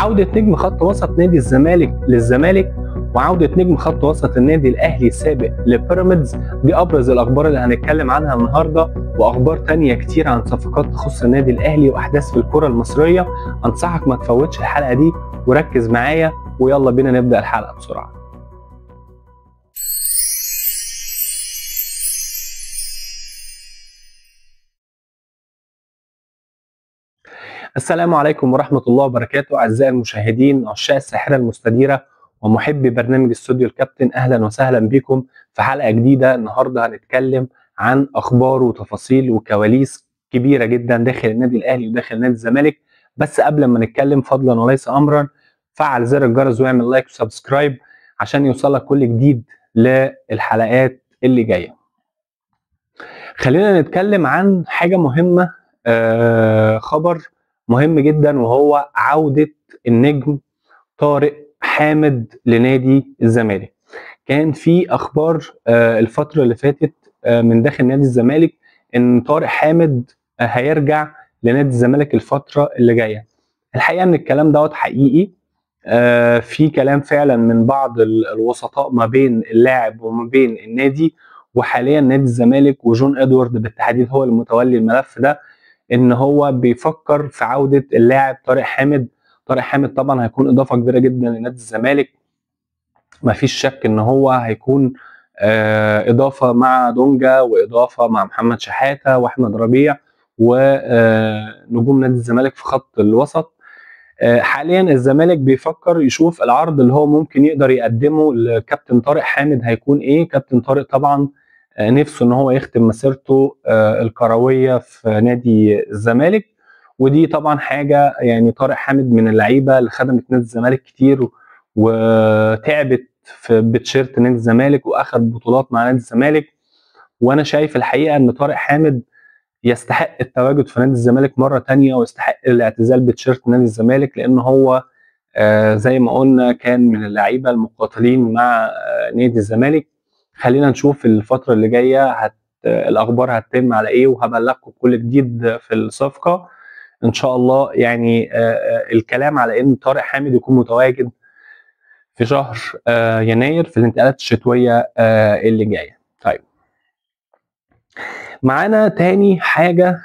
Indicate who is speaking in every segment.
Speaker 1: عودة نجم خط وسط نادي الزمالك للزمالك، وعودة نجم خط وسط النادي الأهلي السابق لبيراميدز، دي أبرز الأخبار اللي هنتكلم عنها النهاردة، وأخبار تانية كتير عن صفقات تخص النادي الأهلي وأحداث في الكرة المصرية. أنصحك ما تفوتش الحلقة دي وركز معايا، ويلا بينا نبدأ الحلقة بسرعة. السلام عليكم ورحمة الله وبركاته. أعزائي المشاهدين، عشاق الساحرة المستديرة ومحبي برنامج استوديو الكابتن، أهلا وسهلا بكم في حلقة جديدة. النهاردة هنتكلم عن أخبار وتفاصيل وكواليس كبيرة جدا داخل النادي الأهلي وداخل نادي الزمالك. بس قبل ما نتكلم، فضلا وليس أمرا، فعل زر الجرس واعمل لايك وسبسكرايب عشان يوصلك كل جديد للحلقات اللي جاية. خلينا نتكلم عن حاجة مهمة، خبر مهم جدا، وهو عودة النجم طارق حامد لنادي الزمالك. كان في اخبار الفترة اللي فاتت من داخل نادي الزمالك ان طارق حامد هيرجع لنادي الزمالك الفترة اللي جاية. الحقيقة ان الكلام دوت حقيقي، في كلام فعلا من بعض الوسطاء ما بين اللاعب وما بين النادي، وحاليا نادي الزمالك وجون ادوارد بالتحديد هو المتولي الملف ده، ان هو بيفكر في عودة اللاعب طارق حامد. طارق حامد طبعا هيكون اضافة كبيرة جدا لنادي الزمالك، مفيش شك ان هو هيكون اضافة مع دونجا، واضافة مع محمد شحاتة واحمد ربيع ونجوم نادي الزمالك في خط الوسط. حاليا الزمالك بيفكر يشوف العرض اللي هو ممكن يقدر يقدمه لكابتن طارق حامد هيكون ايه. كابتن طارق طبعا نفسه ان هو يختم مسيرته الكرويه في نادي الزمالك، ودي طبعا حاجه يعني طارق حامد من اللعيبه اللي خدمت نادي الزمالك كتير وتعبت بتيشيرت نادي الزمالك واخد بطولات مع نادي الزمالك. وانا شايف الحقيقه ان طارق حامد يستحق التواجد في نادي الزمالك مره تانية، ويستحق الاعتزال بتيشيرت نادي الزمالك، لان هو زي ما قلنا كان من اللعيبه المقاتلين مع نادي الزمالك. خلينا نشوف الفتره اللي جايه الاخبار هتتم على ايه، وهبلغكم بكل جديد في الصفقه ان شاء الله. يعني الكلام على ان طارق حامد يكون متواجد في شهر يناير في الانتقالات الشتويه اللي جايه. طيب، معانا تاني حاجه،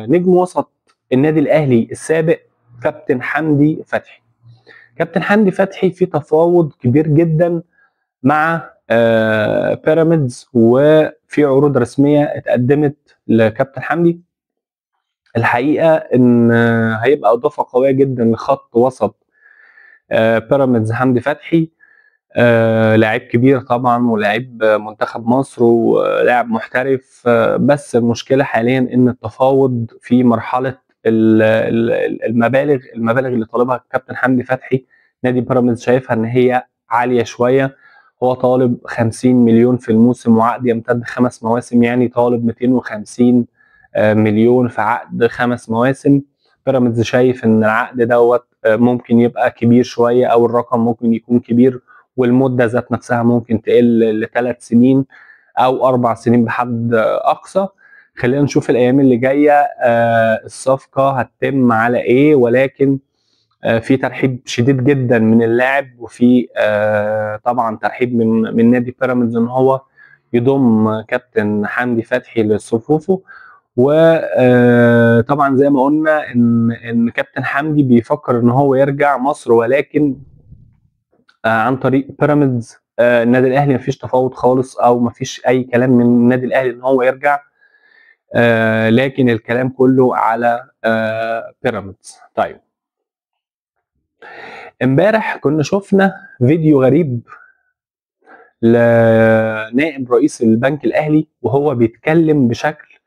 Speaker 1: نجم وسط النادي الاهلي السابق كابتن حمدي فتحي. كابتن حمدي فتحي في تفاوض كبير جدا مع بيراميدز، وفي عروض رسميه اتقدمت لكابتن حمدي. الحقيقه ان هيبقى اضافه قويه جدا لخط وسط بيراميدز حمدي فتحي. لاعب كبير طبعا، ولاعب منتخب مصر، ولاعب محترف. بس المشكله حاليا ان التفاوض في مرحله المبالغ اللي طالبها كابتن حمدي فتحي. نادي بيراميدز شايفها ان هي عاليه شويه. هو طالب 50 مليون في الموسم وعقد يمتد 5 مواسم، يعني طالب 250 مليون في عقد 5 مواسم. بيراميدز شايف ان العقد دوت ممكن يبقى كبير شويه، او الرقم ممكن يكون كبير، والمده ذات نفسها ممكن تقل ل3 سنين او 4 سنين بحد اقصى. خلينا نشوف الايام اللي جايه الصفقه هتتم على ايه، ولكن في ترحيب شديد جدا من اللاعب، وفي طبعا ترحيب من نادي بيراميدز ان هو يضم كابتن حمدي فتحي لصفوفه. وطبعا زي ما قلنا ان كابتن حمدي بيفكر ان هو يرجع مصر، ولكن عن طريق بيراميدز. النادي الاهلي مفيش تفاوض خالص، او مفيش اي كلام من النادي الاهلي ان هو يرجع، لكن الكلام كله على بيراميدز. طيب، امبارح كنا شفنا فيديو غريب لنائب رئيس البنك الاهلي، وهو بيتكلم بشكل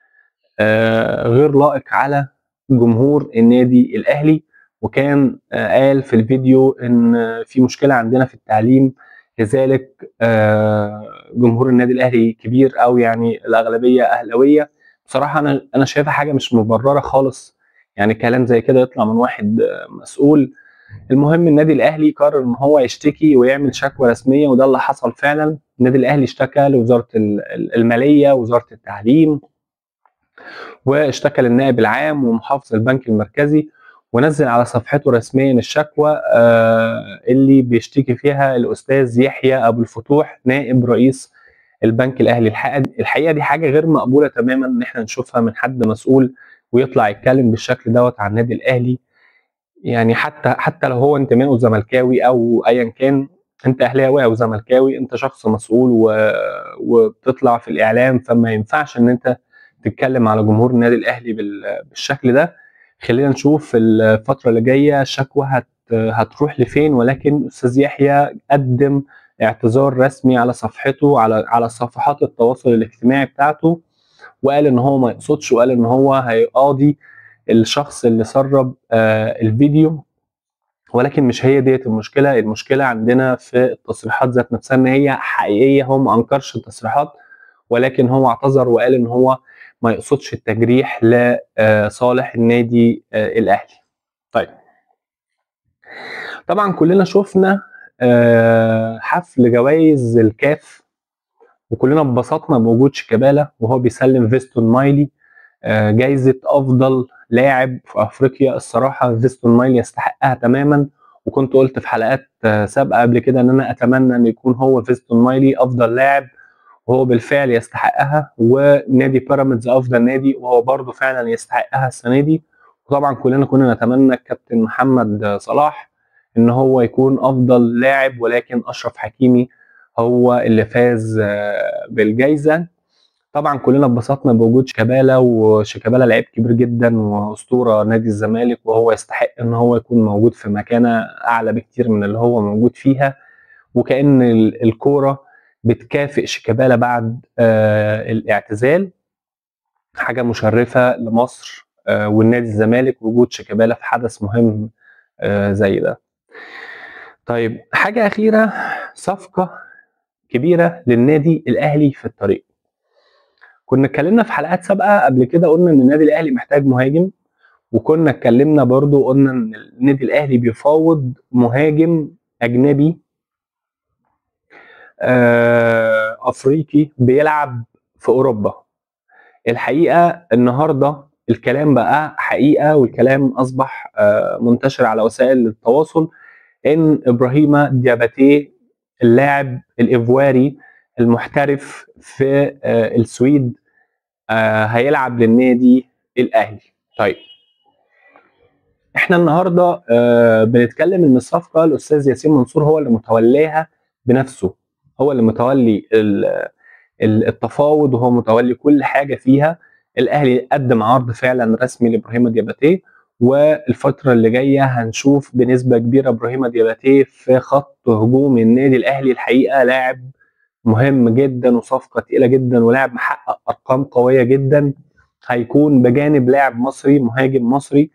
Speaker 1: غير لائق على جمهور النادي الاهلي. وكان قال في الفيديو ان في مشكله عندنا في التعليم، لذلك جمهور النادي الاهلي كبير، او يعني الاغلبيه اهلاويه. بصراحه انا شايفها حاجه مش مبرره خالص، يعني كلام زي كده يطلع من واحد مسؤول. المهم النادي الاهلي قرر ان هو يشتكي ويعمل شكوى رسميه، وده اللي حصل فعلا. النادي الاهلي اشتكى لوزاره الماليه ووزاره التعليم، واشتكى للنائب العام ومحافظ البنك المركزي، ونزل على صفحته رسميا الشكوى اللي بيشتكي فيها الاستاذ يحيى ابو الفتوح نائب رئيس البنك الاهلي. الحقيقه دي حاجه غير مقبوله تماما ان احنا نشوفها من حد مسؤول ويطلع يتكلم بالشكل دوت عن النادي الاهلي. يعني حتى لو هو انتمائه زملكاوي او ايا كان، انت اهلاوي او زملكاوي، انت شخص مسؤول وبتطلع في الاعلام، فما ينفعش ان انت تتكلم على جمهور النادي الاهلي بالشكل ده. خلينا نشوف الفتره اللي جايه الشكوى هتروح لفين، ولكن استاذ يحيى قدم اعتذار رسمي على صفحته على صفحات التواصل الاجتماعي بتاعته، وقال ان هو ما يقصدش، وقال ان هو هيقاضي الشخص اللي سرب الفيديو. ولكن مش هي ديت المشكله عندنا في التصريحات ذات نفسها ان هي حقيقيه. هو ما انكرش التصريحات، ولكن هو اعتذر وقال ان هو ما يقصدش التجريح لصالح النادي الاهلي. طيب، طبعا كلنا شفنا حفل جوائز الكاف، وكلنا انبسطنا بوجود شيكابالا وهو بيسلم فيستون مايلي جايزه افضل لاعب في افريقيا. الصراحه فيستون مايلي يستحقها تماما، وكنت قلت في حلقات سابقه قبل كده ان انا اتمنى ان يكون هو فيستون مايلي افضل لاعب، وهو بالفعل يستحقها. ونادي بيراميدز افضل نادي، وهو برضه فعلا يستحقها السنه دي. وطبعا كلنا كنا نتمنى الكابتن محمد صلاح ان هو يكون افضل لاعب، ولكن اشرف حكيمي هو اللي فاز بالجائزه. طبعا كلنا اتبسطنا بوجود شيكابالا، وشيكابالا لعيب كبير جدا واسطوره نادي الزمالك، وهو يستحق ان هو يكون موجود في مكانه اعلى بكتير من اللي هو موجود فيها. وكأن الكوره بتكافئ شيكابالا بعد الاعتزال. حاجه مشرفه لمصر والنادي الزمالك وجود شيكابالا في حدث مهم زي ده. طيب، حاجه اخيره، صفقه كبيره للنادي الاهلي في الطريق. كنا اتكلمنا في حلقات سابقه قبل كده، قلنا ان النادي الاهلي محتاج مهاجم، وكنا اتكلمنا برضو قلنا ان النادي الاهلي بيفاوض مهاجم اجنبي افريقي بيلعب في اوروبا. الحقيقه النهارده الكلام بقى حقيقه، والكلام اصبح منتشر على وسائل التواصل، ان ابراهيم دياباتي اللاعب الايفواري المحترف في السويد هيلعب للنادي الاهلي. طيب، احنا النهارده بنتكلم ان الصفقه الاستاذ ياسين منصور هو اللي متولاها بنفسه، هو اللي متولي التفاوض، وهو متولي كل حاجه فيها. الاهلي قدم عرض فعلا رسمي لابراهيم دياباتي، والفتره اللي جايه هنشوف بنسبه كبيره ابراهيم دياباتي في خط هجوم النادي الاهلي. الحقيقه لاعب مهم جدا وصفقه تقيله جدا، ولاعب محقق ارقام قويه جدا، هيكون بجانب لاعب مصري مهاجم مصري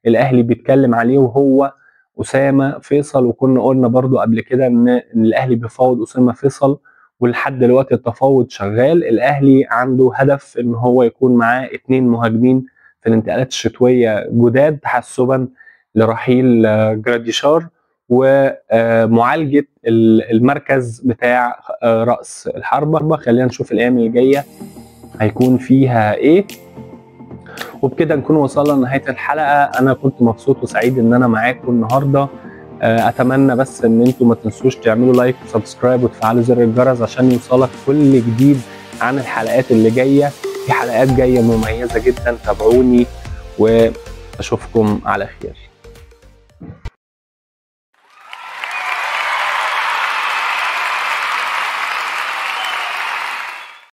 Speaker 1: الاهلي بيتكلم عليه وهو اسامه فيصل. وكنا قلنا برضو قبل كده ان الاهلي بيفاوض اسامه فيصل، ولحد دلوقتي التفاوض شغال. الاهلي عنده هدف ان هو يكون معاه 2 مهاجمين في الانتقالات الشتويه جداد، تحسبا لرحيل جراديشار، ومعالجه المركز بتاع راس الحربه. خلينا نشوف الايام اللي جايه هيكون فيها ايه. وبكده نكون وصلنا لنهايه الحلقه. انا كنت مبسوط وسعيد ان انا معاكم النهارده. اتمنى بس ان انتم ما تنسوش تعملوا لايك وسبسكرايب وتفعلوا زر الجرس عشان يوصلك كل جديد عن الحلقات اللي جايه. في حلقات جايه مميزه جدا، تابعوني واشوفكم على خير.